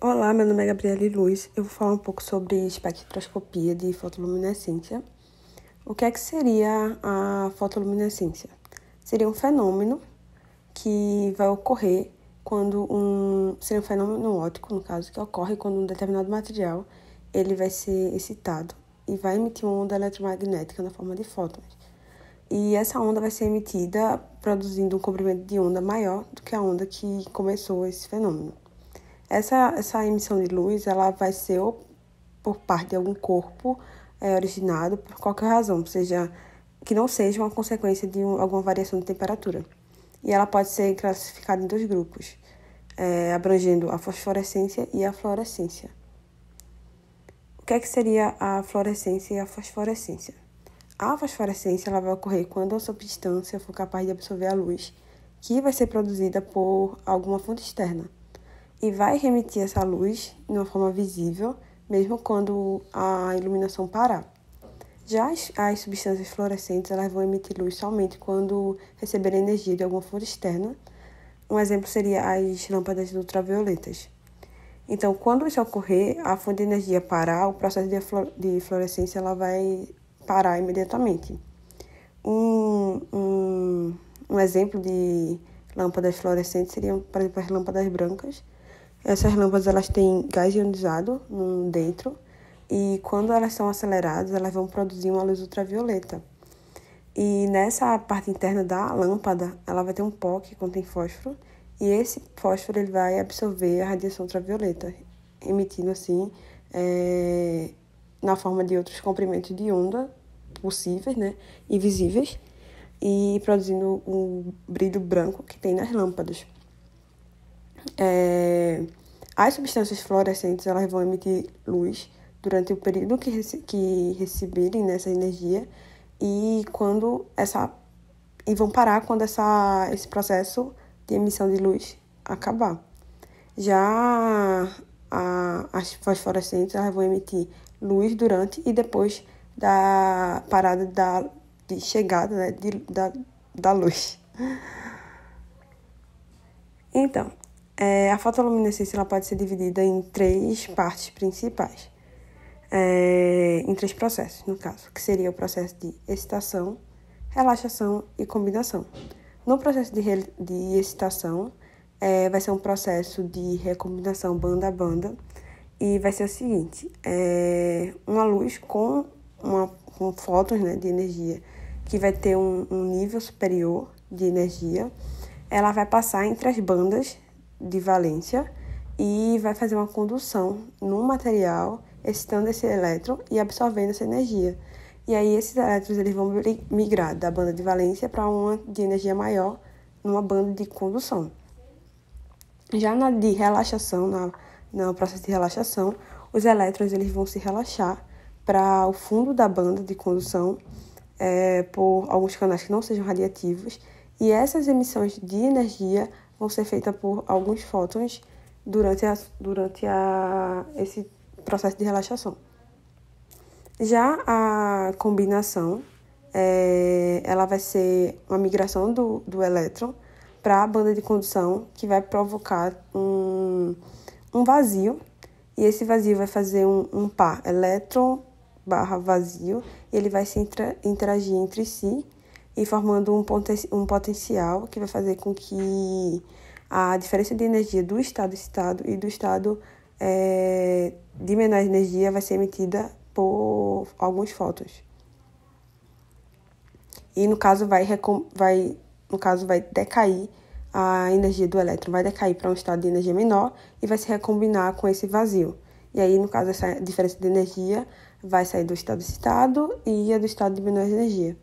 Olá, meu nome é Gabriele Luz. Eu vou falar um pouco sobre espectroscopia de fotoluminescência. O que é que seria a fotoluminescência? Seria um fenômeno que vai ocorrer seria um fenômeno óptico, no caso, que ocorre quando um determinado material ele vai ser excitado e vai emitir uma onda eletromagnética na forma de fótons. E essa onda vai ser emitida produzindo um comprimento de onda maior do que a onda que começou esse fenômeno. Essa emissão de luz ela vai ser ou por parte de algum corpo originado por qualquer razão, seja que não seja uma consequência de alguma variação de temperatura. E ela pode ser classificada em dois grupos, abrangendo a fosforescência e a fluorescência. O que é que seria a fluorescência e a fosforescência? A fosforescência ela vai ocorrer quando a substância for capaz de absorver a luz, que vai ser produzida por alguma fonte externa, e vai remitir essa luz de uma forma visível, mesmo quando a iluminação parar. Já as substâncias fluorescentes elas vão emitir luz somente quando receberem energia de alguma fonte externa. Um exemplo seria as lâmpadas ultravioletas. Então, quando isso ocorrer, a fonte de energia parar, o processo de fluorescência ela vai parar imediatamente. Um exemplo de lâmpadas fluorescentes seriam, por exemplo, as lâmpadas brancas. Essas lâmpadas elas têm gás ionizado dentro e quando elas são aceleradas, elas vão produzir uma luz ultravioleta. E nessa parte interna da lâmpada, ela vai ter um pó que contém fósforo e esse fósforo ele vai absorver a radiação ultravioleta, emitindo assim na forma de outros comprimentos de onda possíveis, né, invisíveis, e produzindo o brilho branco que tem nas lâmpadas. As substâncias fluorescentes elas vão emitir luz durante o período que receberem nessa energia e vão parar quando esse processo de emissão de luz acabar. Já as fosforescentes elas vão emitir luz durante e depois da parada de chegada, né, da luz. Então, a fotoluminescência ela pode ser dividida em três partes principais, em três processos, no caso, que seria o processo de excitação, relaxação e combinação. No processo de excitação, vai ser um processo de recombinação banda a banda e vai ser o seguinte, uma luz com fótons, né, de energia que vai ter um nível superior de energia, ela vai passar entre as bandas de valência e vai fazer uma condução no material, excitando esse elétron e absorvendo essa energia. E aí esses elétrons eles vão migrar da banda de valência para uma de energia maior numa banda de condução. Já na de relaxação, no processo de relaxação, os elétrons eles vão se relaxar para o fundo da banda de condução por alguns canais que não sejam radiativos, e essas emissões de energia vão ser feitas por alguns fótons durante esse processo de relaxação. Já a combinação, ela vai ser uma migração do elétron para a banda de condução, que vai provocar um vazio, e esse vazio vai fazer um par elétron/vazio, e ele vai se interagir entre si, e formando um potencial que vai fazer com que a diferença de energia do estado excitado e do estado de menor energia vai ser emitida por alguns fótons. E no caso vai decair a energia do elétron, vai decair para um estado de energia menor e vai se recombinar com esse vazio. E aí, no caso, essa diferença de energia vai sair do estado excitado e do estado de menor energia.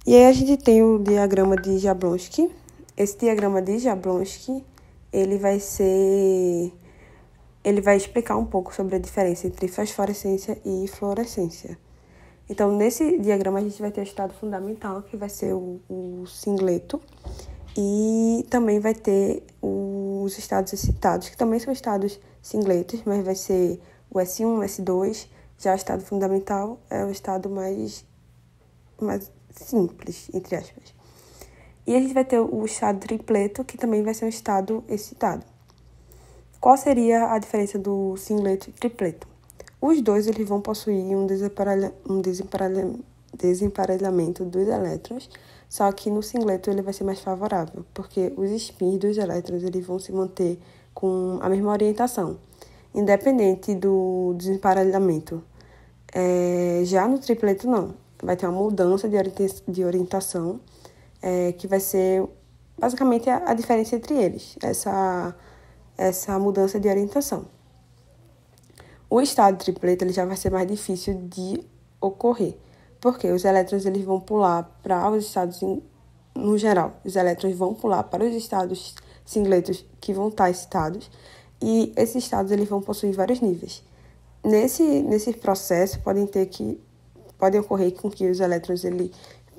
E aí a gente tem o diagrama de Jablonski. Esse diagrama de Jablonski, ele vai explicar um pouco sobre a diferença entre fosforescência e fluorescência. Então, nesse diagrama, a gente vai ter o estado fundamental, que vai ser o singleto, e também vai ter os estados excitados, que também são estados singletos, mas vai ser o S1, o S2. Já o estado fundamental é o estado mais simples, entre aspas. E a gente vai ter o estado tripleto, que também vai ser um estado excitado. Qual seria a diferença do singleto e tripleto? Os dois eles vão possuir um desemparelhamento dos elétrons, só que no singleto ele vai ser mais favorável, porque os spins dos elétrons eles vão se manter com a mesma orientação, independente do desemparelhamento. Já no tripleto não, vai ter uma mudança de orientação, que vai ser basicamente a diferença entre eles, essa mudança de orientação. O estado tripleto ele já vai ser mais difícil de ocorrer, porque os elétrons eles vão pular para os estados, no geral, os elétrons vão pular para os estados singletos que vão estar excitados, e esses estados eles vão possuir vários níveis. Nesse processo podem ocorrer com que os elétrons eles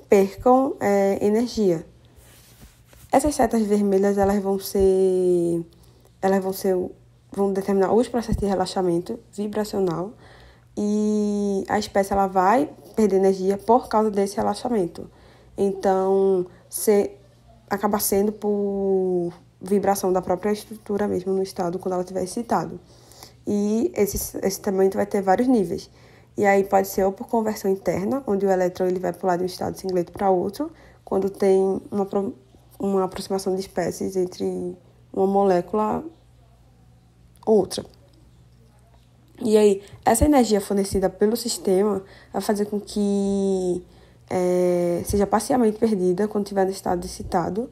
percam energia. Essas setas vermelhas vão determinar os processos de relaxamento vibracional, e a espécie ela vai perder energia por causa desse relaxamento. Então, acaba sendo por vibração da própria estrutura mesmo no estado quando ela estiver excitado. E esse também vai ter vários níveis. E aí pode ser ou por conversão interna, onde o elétron ele vai pular de um estado singleto para outro, quando tem uma aproximação de espécies entre uma molécula ou outra. E aí, essa energia fornecida pelo sistema vai fazer com que seja parcialmente perdida quando estiver no estado excitado,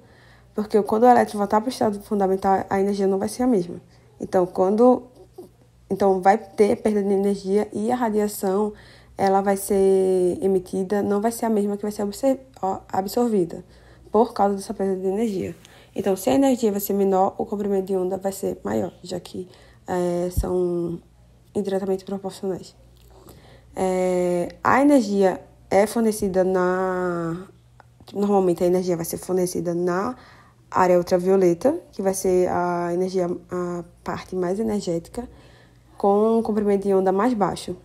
porque quando o elétron voltar para o estado fundamental, a energia não vai ser a mesma. Então vai ter perda de energia, e a radiação ela vai ser emitida, não vai ser a mesma que vai ser absorvida, por causa dessa perda de energia. Então, se a energia vai ser menor, o comprimento de onda vai ser maior, já que são indiretamente proporcionais. A energia é fornecida Normalmente a energia vai ser fornecida na área ultravioleta, que vai ser a parte mais energética, com um comprimento de onda mais baixo.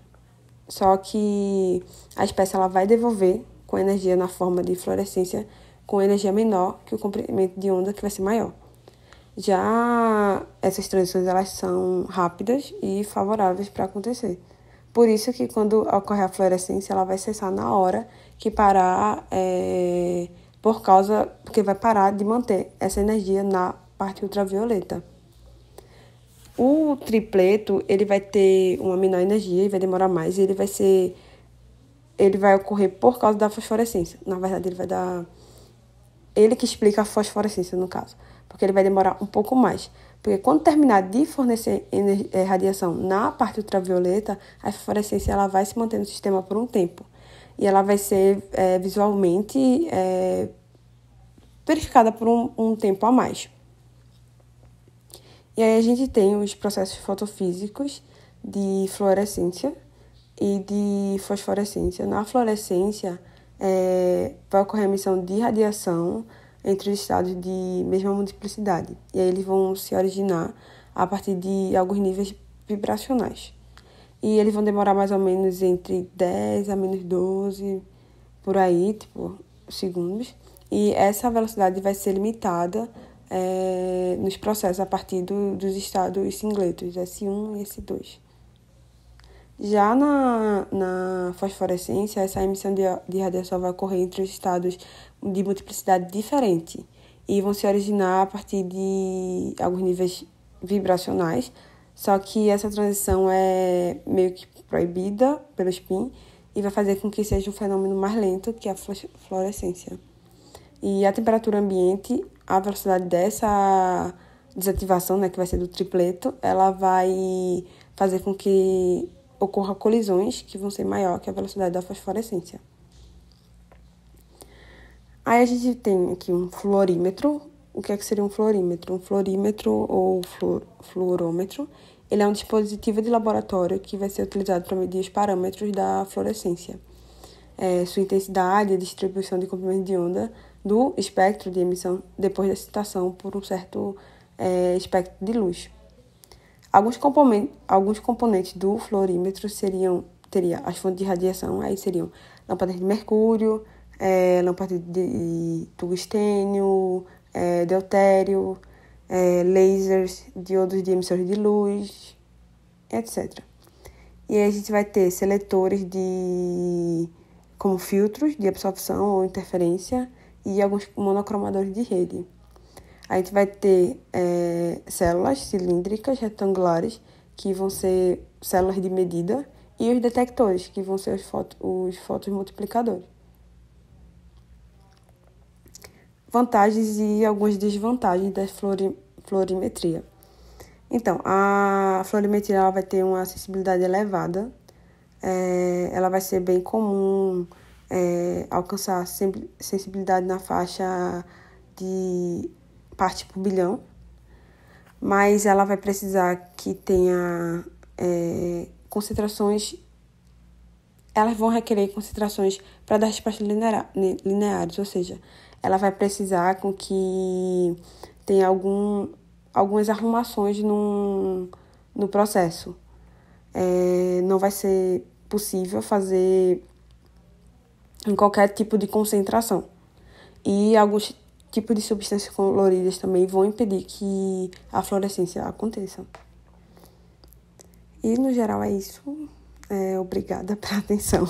Só que a espécie ela vai devolver com energia na forma de fluorescência, com energia menor que o comprimento de onda, que vai ser maior. Já essas transições elas são rápidas e favoráveis para acontecer. Por isso que quando ocorrer a fluorescência, ela vai cessar na hora que parar, porque vai parar de manter essa energia na parte ultravioleta. O tripleto ele vai ter uma menor energia e vai demorar mais, e ele vai ocorrer por causa da fosforescência. Na verdade, ele que explica a fosforescência, no caso, porque ele vai demorar um pouco mais. Porque quando terminar de fornecer radiação na parte ultravioleta, a fosforescência ela vai se manter no sistema por um tempo. E ela vai ser visualmente verificada por um tempo a mais. E aí a gente tem os processos fotofísicos de fluorescência e de fosforescência. Na fluorescência, vai ocorrer a emissão de radiação entre os estados de mesma multiplicidade. E aí eles vão se originar a partir de alguns níveis vibracionais. E eles vão demorar mais ou menos entre 10 a menos 12, por aí, segundos. E essa velocidade vai ser limitada nos processos a partir dos estados singletos, S1 e S2. Já na fosforescência, essa emissão de radiação vai ocorrer entre os estados de multiplicidade diferente e vão se originar a partir de alguns níveis vibracionais, só que essa transição é meio que proibida pelo spin e vai fazer com que seja um fenômeno mais lento que a fluorescência. E a temperatura ambiente, a velocidade dessa desativação, que vai ser do tripleto, ela vai fazer com que ocorra colisões que vão ser maior que a velocidade da fosforescência. Aí a gente tem aqui um fluorímetro. O que seria um fluorímetro? Um fluorímetro ou fluorômetro, ele é um dispositivo de laboratório que vai ser utilizado para medir os parâmetros da fluorescência. Sua intensidade e a distribuição de comprimento de onda do espectro de emissão depois da excitação por um certo espectro de luz. Alguns componentes do fluorímetro teria as fontes de radiação, aí seriam lâmpadas de mercúrio, lâmpadas de tungstênio, deutério, lasers, diodos de emissores de luz, etc. E aí a gente vai ter seletores como filtros de absorção ou interferência e alguns monocromadores de rede. A gente vai ter células cilíndricas retangulares, que vão ser células de medida, e os detectores, que vão ser os fotomultiplicadores. Vantagens e algumas desvantagens da florimetria. Então, a florimetria ela vai ter uma sensibilidade elevada, ela vai ser bem comum alcançar sensibilidade na faixa de parte por bilhão, mas ela vai precisar que tenha concentrações, elas vão requerer concentrações para dar respostas lineares, ou seja, ela vai precisar com que tenha algumas arrumações no processo. Não vai ser possível fazer em qualquer tipo de concentração. E alguns tipos de substâncias coloridas também vão impedir que a fluorescência aconteça. E, no geral, é isso. Obrigada pela atenção.